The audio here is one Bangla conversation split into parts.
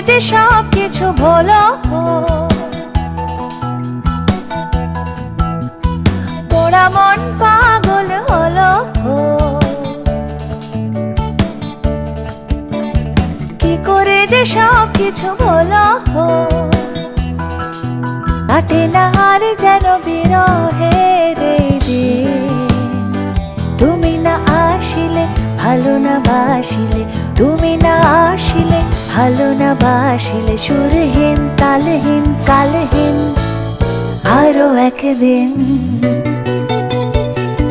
যে সব কিছু ভুলো, পোড়া মন পাগল হলো। কি করে যে সব কিছু ভুলো, কাটে না আর যেন বিরহের এই দিন। তুমি না আসিলে ভালো না বাসিলে, তুমি না আসিলে ভালো না বাসিলে, সুরহীন তালহীন কালহীন আরো একদিন।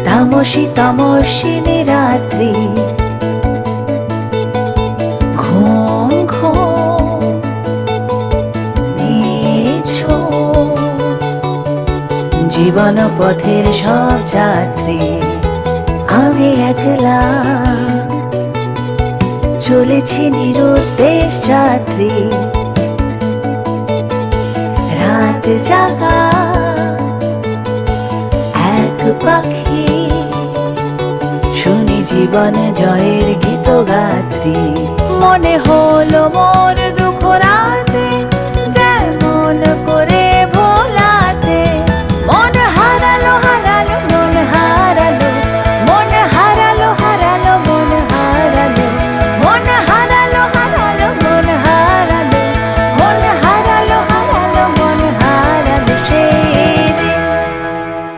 তামসী তমস্বিনী রাত্রি, ঘুম ঘুম নিঝুম, জীবন পথের সব যাত্রী আমি একলা, চলেছি নিরুদ্দেশ যাত্রী। রাত জাগা এক পাখি, শুনি জীবন জয়ের গীত গাত্রী। মনে হলো মোর